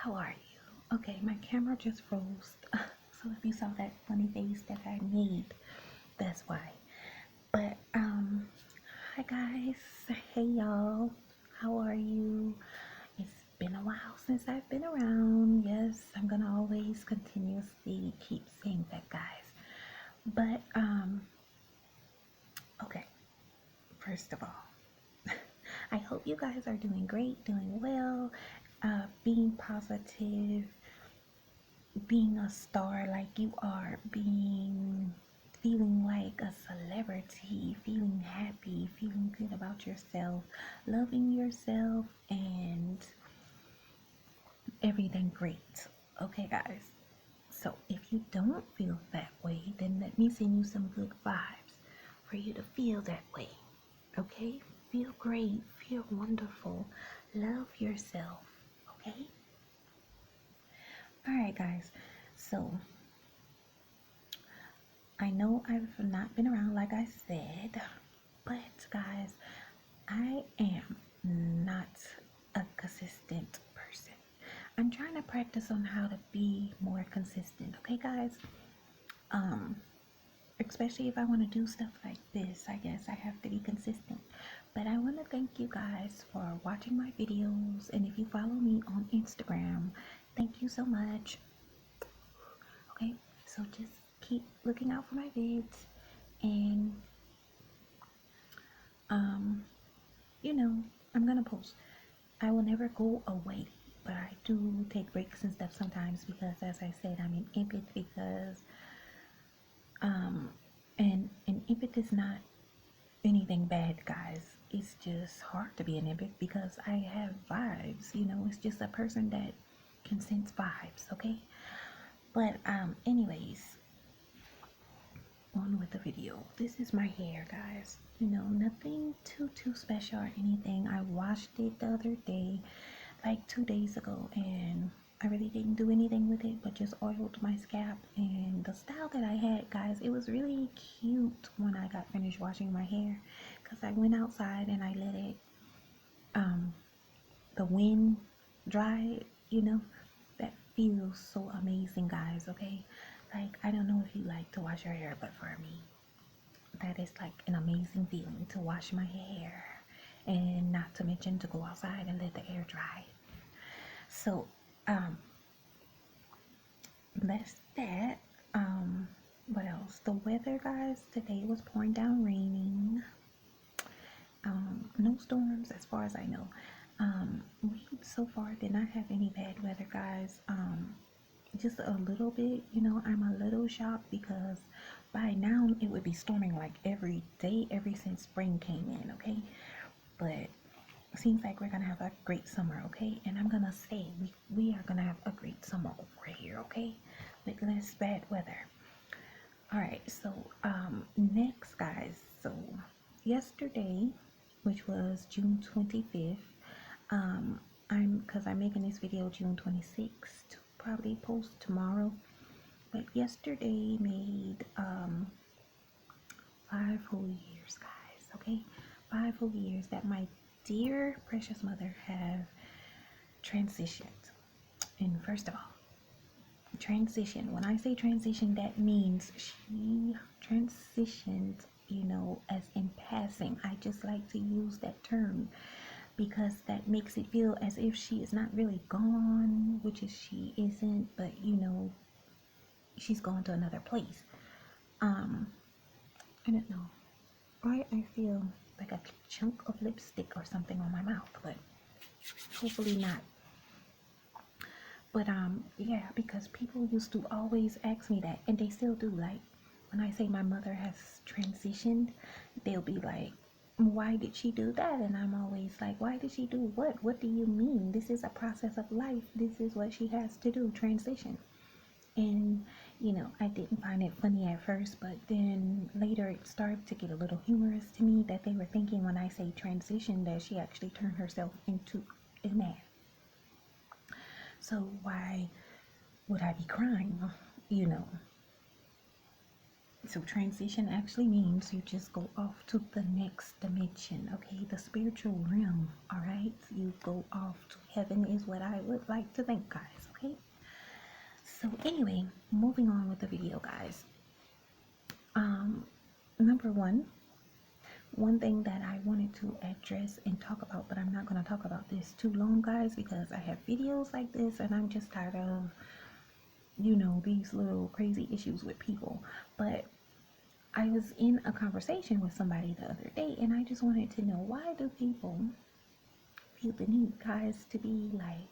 How are you? Okay, my camera just froze. So if you saw that funny face that I made, that's why. But hi guys. Hey y'all. How are you? It's been a while since I've been around. Yes, I'm gonna always continuously keep saying that, guys. But okay, first of all, I hope you guys are doing great, doing well, being positive, being a star like you are, being feeling like a celebrity, feeling happy, feeling good about yourself, loving yourself, and everything great. Okay, guys. So if you don't feel that way, then let me send you some good vibes for you to feel that way. Okay? Feel great, feel wonderful, love yourself. Okay? Alright, guys. So I know I've not been around like I said, but guys, I am not a consistent person. I'm trying to practice on how to be more consistent, okay guys? Um, Especially if I want to do stuff like this, I guess I have to be consistent. But I want to thank you guys for watching my videos, and if you follow me on Instagram, thank you so much. Okay, so just keep looking out for my vids, and um you know, I'm gonna post. I will never go away, but I do take breaks and stuff sometimes because, as I said, I'm an empath. Because um and empath is not anything bad, guys. It's just hard to be an empath because I have vibes. You know, it's just a person that can sense vibes. Okay, but anyways, on with the video. This is my hair, guys. You know, nothing too special or anything. I washed it the other day, like 2 days ago, and I really didn't do anything with it but just oiled my scalp. And the style that I had, guys, it was really cute when I got finished washing my hair, because I went outside and I let it the wind dry it, you know. That feels so amazing, guys. Okay, like, I don't know if you like to wash your hair, but for me, that is like an amazing feeling, to wash my hair, and not to mention to go outside and let the air dry. So um that's that. What else? The weather, guys, today was pouring down raining. No storms as far as I know. We so far did not have any bad weather, guys. Just a little bit, you know. I'm a little shocked because by now it would be storming like every day ever since spring came in. Okay, but seems like we're gonna have a great summer. Okay, and I'm gonna say we are gonna have a great summer over here. Okay, with less bad weather. All right, so next, guys. So yesterday, which was June 25th, um I'm making this video June 26th to probably post tomorrow. But yesterday made 5 whole years, guys. Okay, 5 whole years that my dear precious mother have transitioned. And first of all, transition, when I say transition, that means she transitioned, you know, as in passing. I just like to use that term because that makes it feel as if she is not really gone, which is she isn't, but you know, she's gone to another place. um I don't know why I feel like a chunk of lipstick or something on my mouth, but hopefully not. But yeah, because people used to always ask me that, and they still do. Like, when I say my mother has transitioned, they'll be like, why did she do that? And I'm always like, why did she do what? What do you mean? This is a process of life. This is what she has to do, transition. And you know, I didn't find it funny at first, but then later it started to get a little humorous to me that they were thinking when I say transition that she actually turned herself into a man. So why would I be crying? You know, So transition actually means you just go off to the next dimension, okay? The spiritual realm, all right? You go off to heaven is what I would like to think, guys, okay? So anyway, moving on with the video, guys. Number one thing that I wanted to address and talk about, but I'm not going to talk about this too long, guys, because I have videos like this and I'm just tired of, these little crazy issues with people. But I was in a conversation with somebody the other day and I just wanted to know, why do people feel the need, guys, to be like,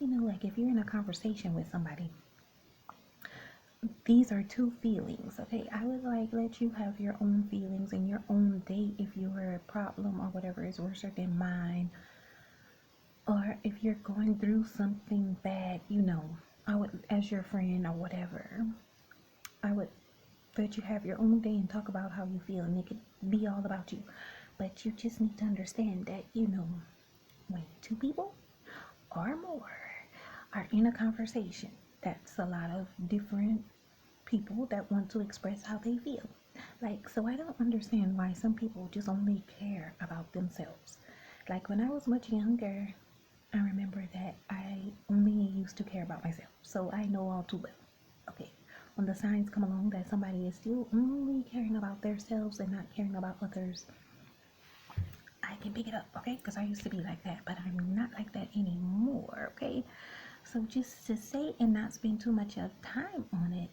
like if you're in a conversation with somebody, these are two feelings, okay? I would like let you have your own feelings and your own date if your problem or whatever is worse than mine, or if you're going through something bad, I would, as your friend or whatever, I would let you have your own day and talk about how you feel, and it could be all about you. But you just need to understand that, when two people or more are in a conversation, that's a lot of different people that want to express how they feel. Like, so I don't understand why some people just only care about themselves. Like when I was much younger, I remember that I only used to care about myself. So I know all too well. Okay. When the signs come along that somebody is still only caring about themselves and not caring about others, I can pick it up, okay? Because I used to be like that, but I'm not like that anymore, okay? So just to say and not spend too much of time on it,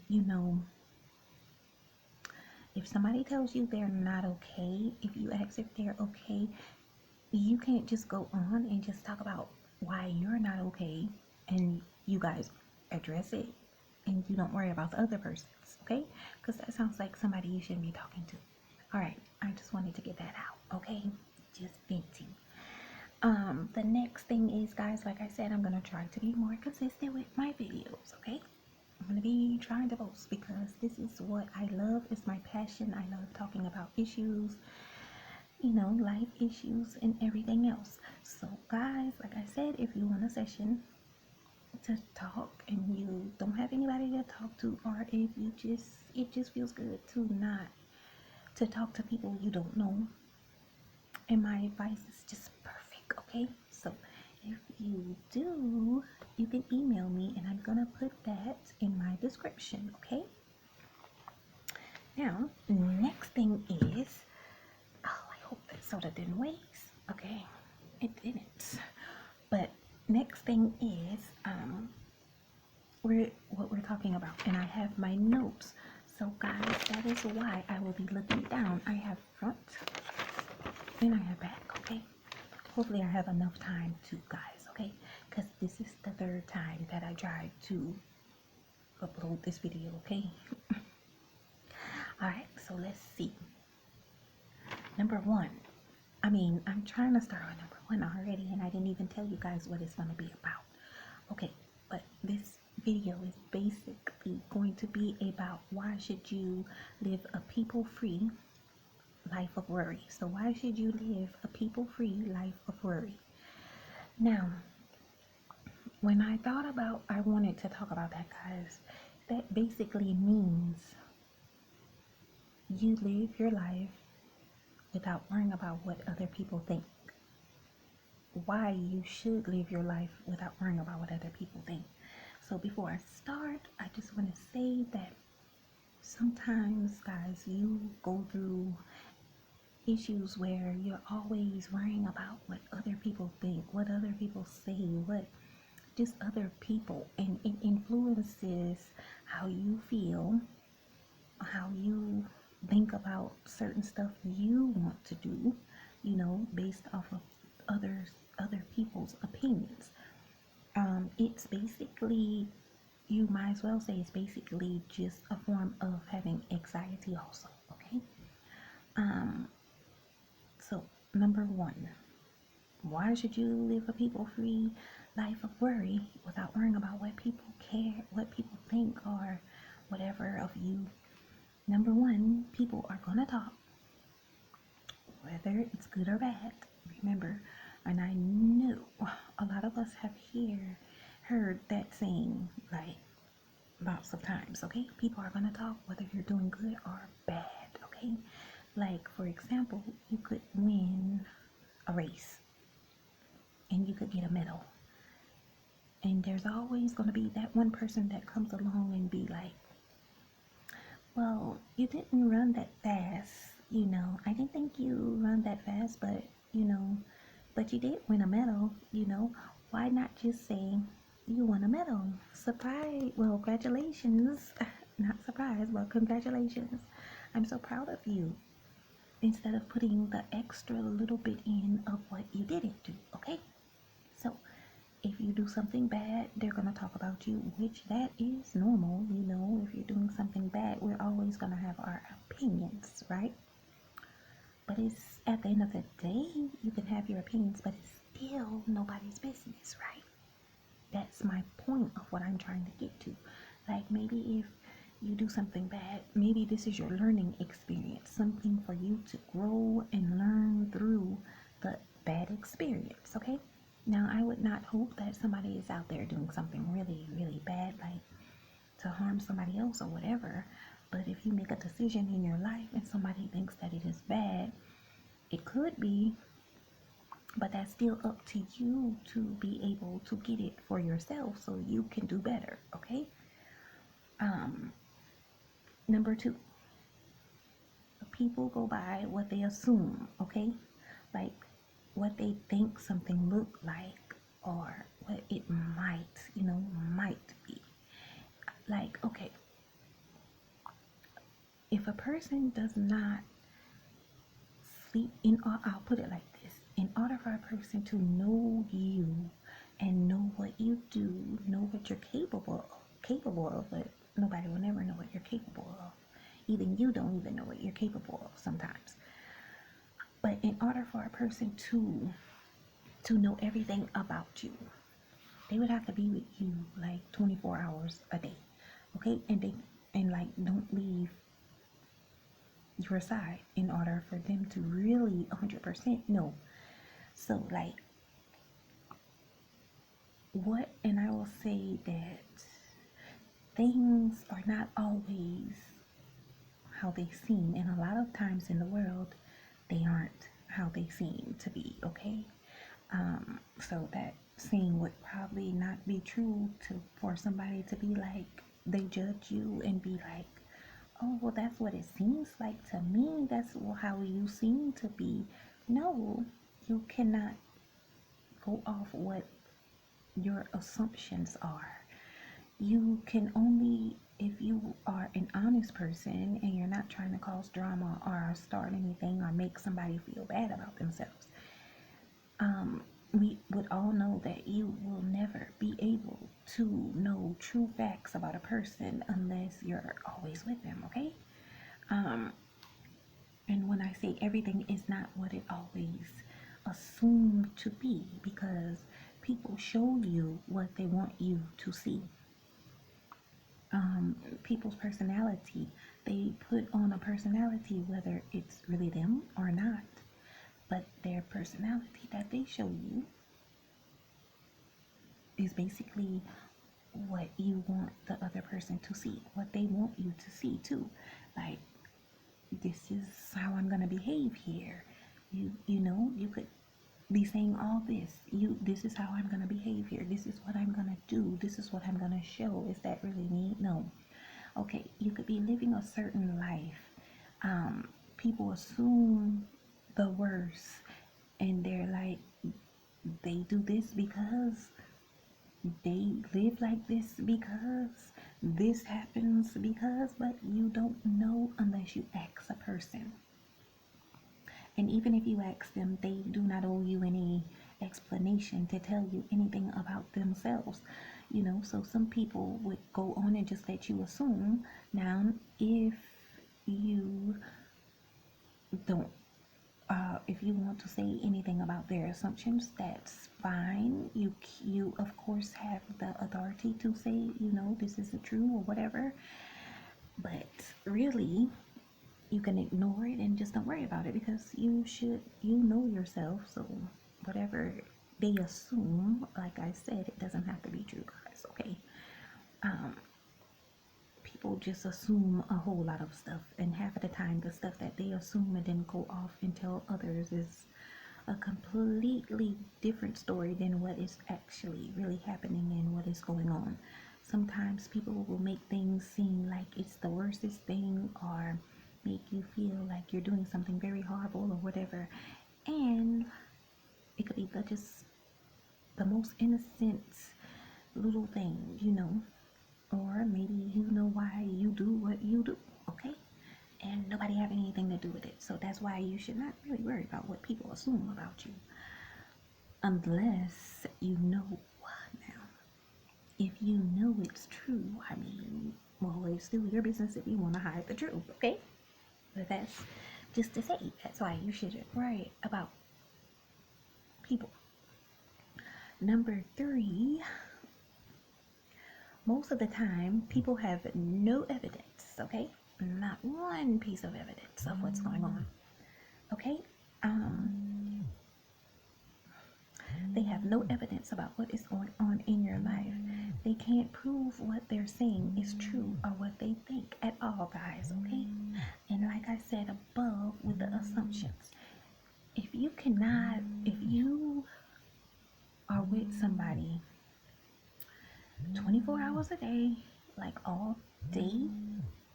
if somebody tells you they're not okay, if you ask if they're okay, you can't just go on and just talk about why you're not okay and you guys address it and you don't worry about the other persons, okay? Because that sounds like somebody you shouldn't be talking to. All right, I just wanted to get that out, okay? Just venting. The next thing is, guys, like I said, I'm gonna try to be more consistent with my videos, okay? I'm gonna be trying to post because this is what I love. It's my passion. I love talking about issues, life issues and everything else. So guys, like I said, if you want a session to talk and you don't have anybody to talk to, or if it just feels good to not to talk to people you don't know, and my advice is just perfect, okay? So if you do, you can email me and I'm gonna put that in my description, okay? Now, next thing is, oh, I hope that soda didn't waste. Okay, it didn't. But next thing is, what we're talking about, and I have my notes. So guys, that is why I will be looking down. I have front and I have back, okay? Hopefully I have enough time to, guys, okay? Because this is the third time that I tried to upload this video, okay? Alright, so let's see. Number one. I'm trying to start on number one already, and I didn't even tell you guys what it's going to be about. Okay, but this video is basically going to be about why should you live a people-free life of worry. So why should you live a people-free life of worry? Now, when I thought about, I wanted to talk about that, guys, that basically means you live your life without worrying about what other people think. Why you should live your life without worrying about what other people think. So before I start, I just want to say that sometimes, guys, you go through issues where you're always worrying about what other people think, what other people say, what just other people, and it influences how you feel, how you think about certain stuff you want to do, based off of other people's opinions. It's basically, you might as well say it's basically just a form of having anxiety also, okay? So number one, why should you live a people-free life of worry without worrying about what people care, what people think, or whatever of you? Number one, people are gonna talk, whether it's good or bad. Remember, and I know a lot of us have heard that saying, like, lots of times, okay? People are going to talk whether you're doing good or bad, okay? Like, for example, you could win a race and you could get a medal. And there's always going to be that one person that comes along and be like, well, you didn't run that fast, you know. I didn't think you run that fast, but, you know, but you did win a medal, you know. Why not just say you won a medal? Surprise. Well, congratulations. Not surprise, but congratulations. I'm so proud of you. Instead of putting the extra little bit in of what you didn't do, okay? So, if you do something bad, they're going to talk about you, which that is normal, you know. If you're doing something bad, we're always going to have our opinions, right? But it's at the end of the day, you can have your opinions, but it's still nobody's business, right? That's my point of what I'm trying to get to. Like, maybe if you do something bad, maybe this is your learning experience, something for you to grow and learn through the bad experience, okay? Now, I would not hope that somebody is out there doing something really, really bad, like to harm somebody else or whatever. But if you make a decision in your life and somebody thinks that it is bad, it could be, but that's still up to you to be able to get it for yourself so you can do better, okay? Number two, people go by what they assume, okay? Like what they think something look like or what it might, you know, might be. Like, okay, if a person does not sleep in, I'll put it like this, in order for a person to know you and know what you do, know what you're capable of, but nobody will never know what you're capable of. Even you don't even know what you're capable of sometimes. But in order for a person to know everything about you, they would have to be with you like 24 hours a day, okay? And like don't leave your side in order for them to really 100% know. So like what, and I will say that things are not always how they seem, and a lot of times in the world they aren't how they seem to be, okay? So that saying would probably not be true to for somebody to be like they judge you and be like, oh well, that's what it seems like to me, that's how you seem to be. No, you cannot go off what your assumptions are. You can only, if you are an honest person and you're not trying to cause drama or start anything or make somebody feel bad about themselves, we would all know that you will never be able to know true facts about a person unless you're always with them, okay? Um, and when I say everything is not what it always assumed to be, because people show you what they want you to see. People's personality, they put on a personality whether it's really them or not, but their personality that they show you is basically what you want the other person to see, what they want you to see too. Like, this is how I'm gonna behave here. You know, you could be saying all this. This is how I'm gonna behave here. This is what I'm gonna do. This is what I'm gonna show. Is that really me? No. Okay, you could be living a certain life. People assume the worst, and they're like, they do this because they live like this, because this happens because, but you don't know unless you ask a person. And even if you ask them, they do not owe you any explanation to tell you anything about themselves. You know, so some people would go on and just let you assume. Now, if you don't, if you want to say anything about their assumptions, that's fine. You of course have the authority to say, you know, this isn't true or whatever. But really, you can ignore it and just don't worry about it, because you know yourself. So whatever they assume, like I said, it doesn't have to be true, guys, okay? just assume a whole lot of stuff, and half of the time the stuff that they assume and then go off and tell others is a completely different story than what is actually really happening and what is going on. Sometimes people will make things seem like it's the worstest thing, or make you feel like you're doing something very horrible or whatever, and it could be just the most innocent little thing, or maybe you know why you do what you do, okay? And nobody have anything to do with it. So that's why you should not really worry about what people assume about you, unless you know. Now, if you know it's true, I mean, well, it's still your business if you want to hide the truth, okay? But that's just to say, that's why you shouldn't worry about people. Number 3, most of the time, people have no evidence, okay? Not one piece of evidence of what's going on, okay? They have no evidence about what is going on in your life. They can't prove what they're saying is true or what they think at all, guys, okay? And like I said above with the assumptions, if you are with somebody 24 hours a day, like all day,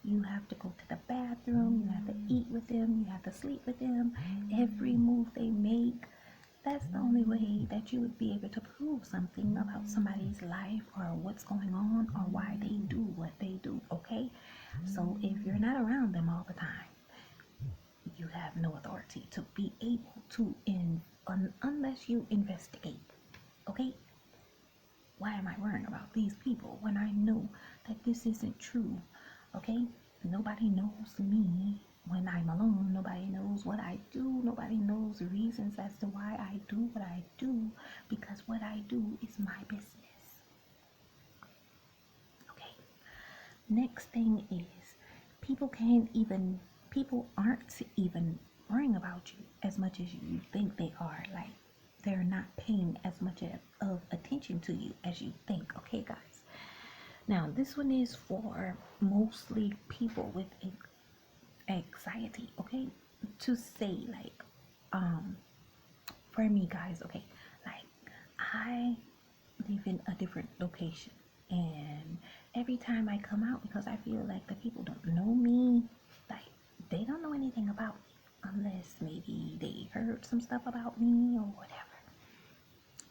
you have to go to the bathroom, you have to eat with them, you have to sleep with them, every move they make, that's the only way that you would be able to prove something about somebody's life or what's going on or why they do what they do, okay? So if you're not around them all the time, you have no authority to be able to unless you investigate, okay? Why am I worrying about these people when I know that this isn't true, okay? Nobody knows me when I'm alone. Nobody knows what I do. Nobody knows the reasons as to why I do what I do, because what I do is my business. Okay. Next thing is people aren't even worrying about you as much as you think they are. Like, they're not paying as much of attention to you as you think, okay, guys? Now, this one is for mostly people with anxiety, okay? To say, like, for me, guys, okay, like, I live in a different location, and every time I come out, because I feel like the people don't know me, like, they don't know anything about me unless maybe they heard some stuff about me or whatever,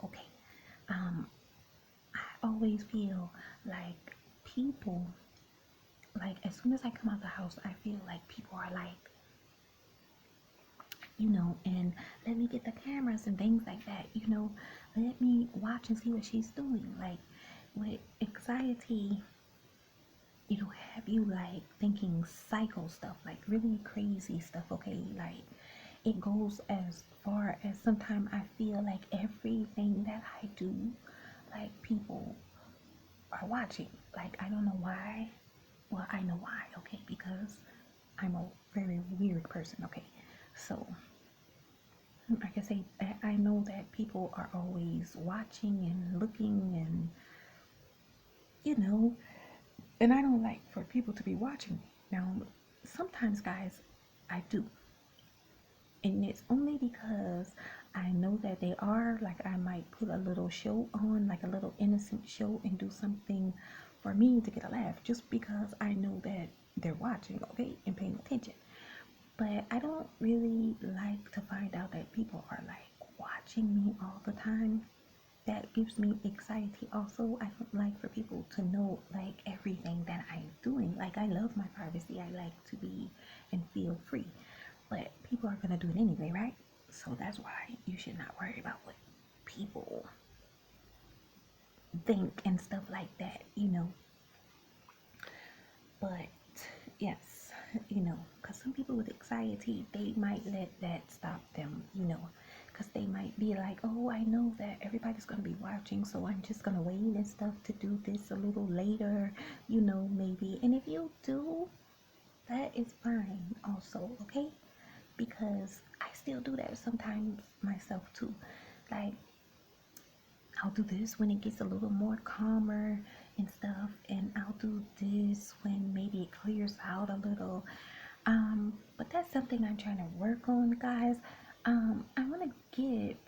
okay? I always feel like people, like, as soon as I come out the house, I feel like people are like, and let me get the cameras and things like that, let me watch and see what she's doing. Like, with anxiety, have you like thinking psycho stuff, like really crazy stuff, okay? Like, it goes as far as sometimes I feel like everything that I do, like, people are watching. Like, I don't know why. Well, I know why, okay? Because I'm a very weird person, okay? So, like I say, I know that people are always watching and looking, and, and I don't like for people to be watching me. Now, sometimes, guys, I do. And it's only because I know that they are, like, I might put a little show on, like a little innocent show, and do something for me to get a laugh, just because I know that they're watching, okay, and paying attention. But I don't really like to find out that people are like watching me all the time. That gives me anxiety. Also, I don't like for people to know like everything that I'm doing. Like, I love my privacy. I like to be and feel free. But people are gonna do it anyway, right? So that's why you should not worry about what people think and stuff like that, But yes, because some people with anxiety, they might let that stop them, because they might be like, oh, I know that everybody's going to be watching, so I'm just going to wait and stuff to do this a little later, maybe. And if you do, that is fine also, okay? Because I still do that sometimes myself too. Like, I'll do this when it gets a little more calmer and stuff, and I'll do this when maybe it clears out a little. But that's something I'm trying to work on, guys. I want to get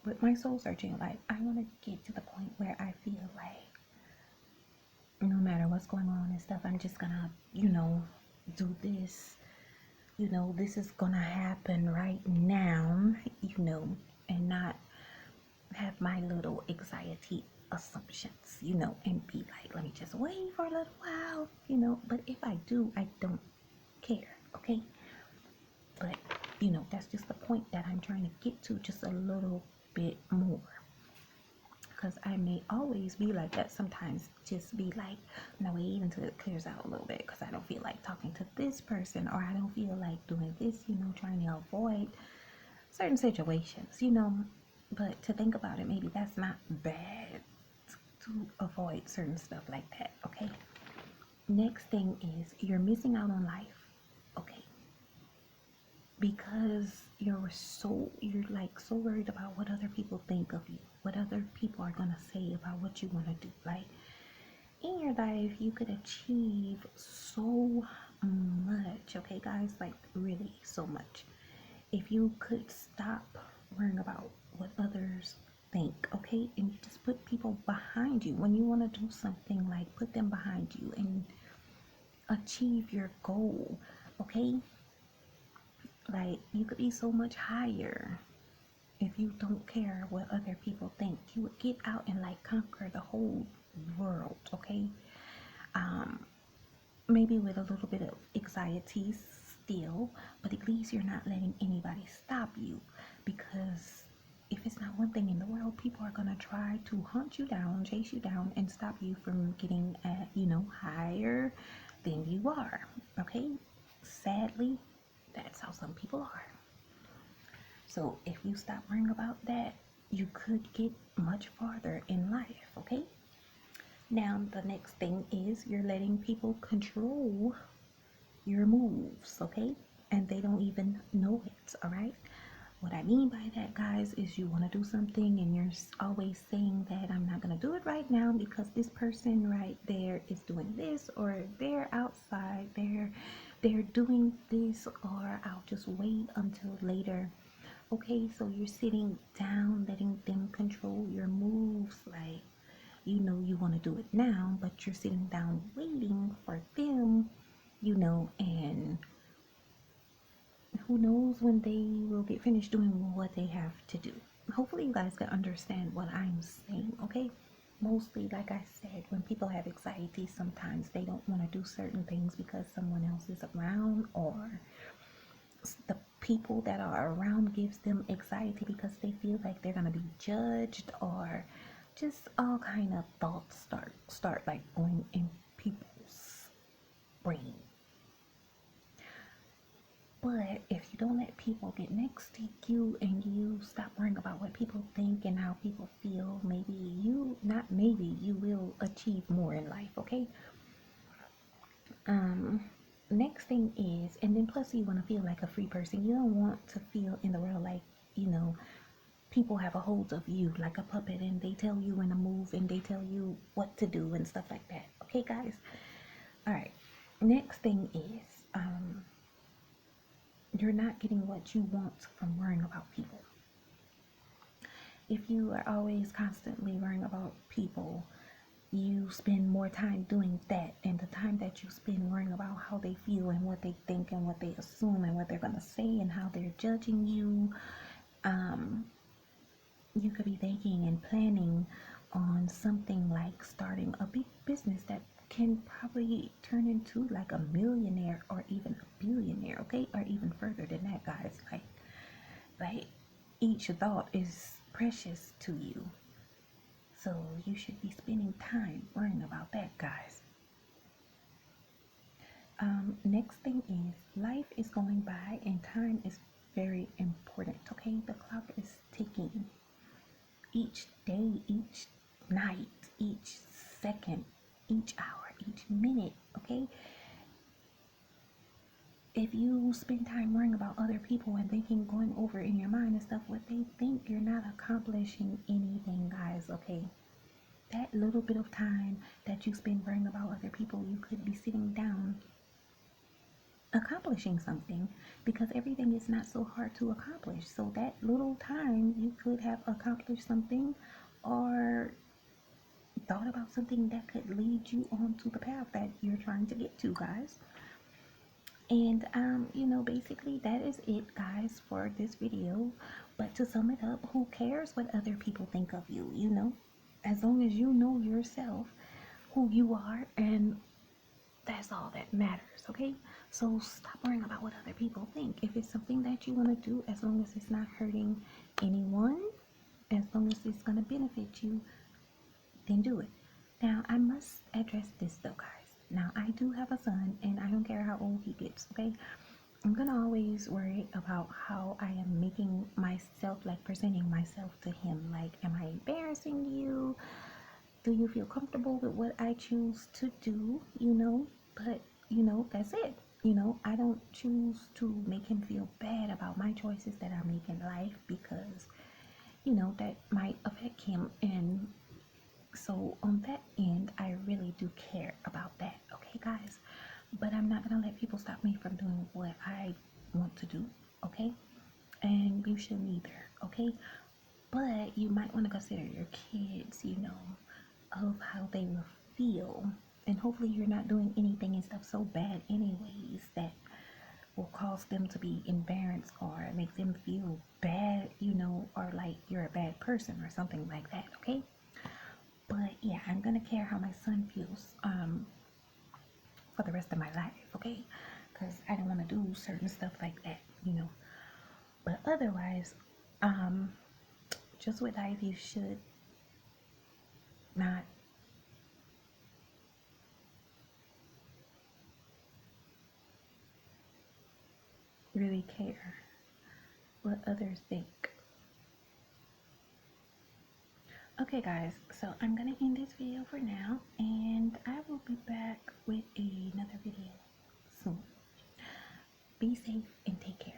with my soul searching. Like, I want to get to the point where I feel like no matter what's going on and stuff, I'm just gonna, do this. This is gonna happen right now, and not have my little anxiety assumptions, and be like, let me just wait for a little while, But if I do, I don't care, okay? But, that's just the point that I'm trying to get to, just a little bit more. Because I may always be like that sometimes, just be like, no, wait until it clears out a little bit, because I don't feel like talking to this person, or I don't feel like doing this, trying to avoid certain situations, But to think about it, maybe that's not bad to avoid certain stuff like that, okay? Next thing is you're missing out on life, okay? Because you're like so worried about what other people think of you, what other people are gonna say about what you want to do. Like, in your life you could achieve so much, okay guys, like really so much, if you could stop worrying about what others think, okay, and you just put people behind you. When you want to do something, like, put them behind you and achieve your goal, okay? Like, you could be so much higher if you don't care what other people think. You would get out and like conquer the whole world, okay? Maybe with a little bit of anxiety still, but at least you're not letting anybody stop you. Because if it's not one thing in the world, people are gonna try to hunt you down, chase you down, and stop you from getting at, higher than you are, okay? Sadly, that's how some people are. So if you stop worrying about that, you could get much farther in life, okay? Now, the next thing is you're letting people control your moves, okay? And they don't even know it, all right? What I mean by that, guys, is you want to do something and you're always saying that I'm not going to do it right now because this person right there is doing this, or they're outside, they're doing this, or I'll just wait until later. Okay, so you're sitting down, letting them control your moves. Like, you want to do it now, but you're sitting down waiting for them, and who knows when they will get finished doing what they have to do. Hopefully you guys can understand what I'm saying, okay? Mostly, like I said, when people have anxiety, sometimes they don't want to do certain things because someone else is around, or the people that are around gives them anxiety because they feel like they're going to be judged, or just all kind of thoughts start like going in people's brain. But if you don't let people get next to you and you stop worrying about what people think and how people feel, you will achieve more in life, okay? Next thing is, and then plus you want to feel like a free person. You don't want to feel in the world like, people have a hold of you like a puppet, and they tell you when to move and they tell you what to do and stuff like that. Okay, guys? All right. Next thing is, you're not getting what you want from worrying about people. If you are always constantly worrying about people, you spend more time doing that, and the time that you spend worrying about how they feel and what they think and what they assume and what they're going to say and how they're judging you, you could be thinking and planning on something like starting a big business that can probably turn into like a millionaire or even a billionaire, okay? Or even further than that, guys. Like each thought is precious to you. So you should be spending time worrying about that, guys. Next thing is, life is going by and time is very important, okay? The clock is ticking. Each day, each night, each second, each hour, each minute, okay? If you spend time worrying about other people and thinking, going over in your mind and stuff what they think, you're not accomplishing anything, guys, okay? that little bit of time that you spend worrying about other people, you could be sitting down accomplishing something, because everything is not so hard to accomplish. So that little time you could have accomplished something, or thought about something that could lead you onto the path that you're trying to get to, guys. And basically that is it, guys, for this video. But to sum it up, who cares what other people think of you? As long as you know yourself, who you are, and that's all that matters. Okay, so stop worrying about what other people think. If it's something that you want to do, as long as it's not hurting anyone, as long as it's going to benefit you, then do it. Now, I must address this though, guys. Now, I do have a son, and I don't care how old he gets, okay? I'm gonna always worry about how I am making myself, like presenting myself to him. Like, am I embarrassing you? Do you feel comfortable with what I choose to do? But that's it. I don't choose to make him feel bad about my choices that I make in life, because that might affect him. And so on that end, I really do care about that, okay, guys? But I'm not gonna let people stop me from doing what I want to do, okay? And you shouldn't either, okay? But you might want to consider your kids, of how they will feel. And hopefully you're not doing anything and stuff so bad anyways that will cause them to be embarrassed or make them feel bad, or like you're a bad person or something like that, okay? But yeah, I'm gonna care how my son feels for the rest of my life, okay? Because I don't want to do certain stuff like that. But otherwise, just with life, you should not really care what others think. Okay, guys, so I'm gonna end this video for now, and I will be back with another video soon. Be safe and take care.